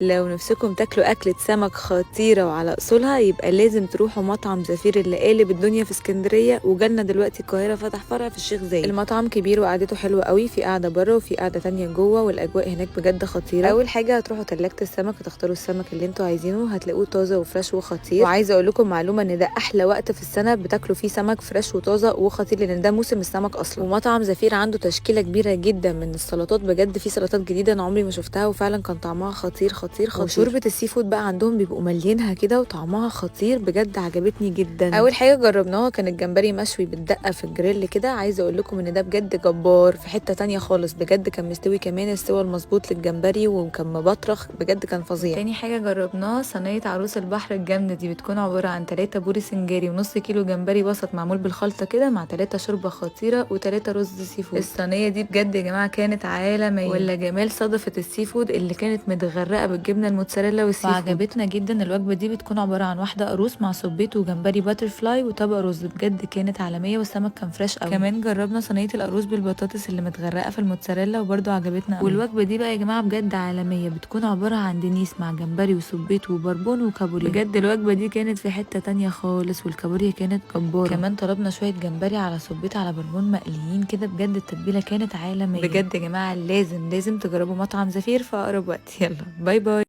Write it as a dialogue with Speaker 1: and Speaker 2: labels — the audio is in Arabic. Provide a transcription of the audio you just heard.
Speaker 1: لو نفسكم تاكلوا أكلة سمك خطيرة وعلى أصولها يبقى لازم تروحوا مطعم زفير اللي قالب الدنيا في اسكندرية، وجالنا دلوقتي القاهرة فتح فرع في الشيخ زايد. المطعم كبير وقعدته حلوة قوي، في قعدة بره وفي قعدة تانية جوه، والأجواء هناك بجد خطيرة. أول حاجة هتروحوا تلاجة السمك وتختاروا السمك اللي انتوا عايزينه، هتلاقوه طازة وفريش وخطير. وعايزة أقول لكم معلومة إن ده أحلى وقت في السنة بتاكلوا فيه سمك فريش وطازة وخطير، لأن ده موسم السمك أصلا. ومطعم زفير عنده تشكيلة كبيرة جدا من السلطات، بجد في سلطات جديدة أنا عمري ما شفتها وفعلا كان طعمها خطير خطير خطير. وشوربة السي فود بقى عندهم بيبقوا مليينها كده وطعمها خطير، بجد عجبتني جدا. اول حاجه جربناها كان الجمبري مشوي بالدقه في الجريل كده، عايزه اقول لكم ان ده بجد جبار في حته تانية خالص، بجد كان مستوي كمان السوى المظبوط للجمبري وكان مبطرخ، بجد كان فظيع. تاني حاجه جربناها صينيه عروس البحر الجامده دي، بتكون عباره عن 3 بوري سنجاري ونص كيلو جمبري وسط معمول بالخلطه كده، مع 3 شوربه خطيره و3 رز سي فود. الصينيه دي بجد يا جماعه كانت عالميه، ولا جمال صدفه السي فود اللي كانت متغرقه بالجبنه الموتزاريلا والسي فود. وعجبتنا جدا. الوجبه دي بتكون عباره عن واحده قاروص مع صبيط وجمبري باتر فلاي وطبق رز، بجد كانت عالميه والسمك كان فريش قوي. كمان جربنا صينيه القاروص بالبطاطس اللي متغرقه في الموتزاريلا وبرده عجبتنا قوي. والوجبه دي بقى يا جماعه بجد عالميه، بتكون عباره عن دنيس مع جمبري وصبيط وبربون وكابوريا، بجد الوجبه دي كانت في حته تانية خالص، والكابوريا كانت جباره. كمان طلبنا شويه جمبري على صبيط على بربون مقليين كده، بجد التتبيله كانت عالميه. بجد يا جماعه لازم تجربوا مطعم زفير في اقرب وقت. يلا باي باي.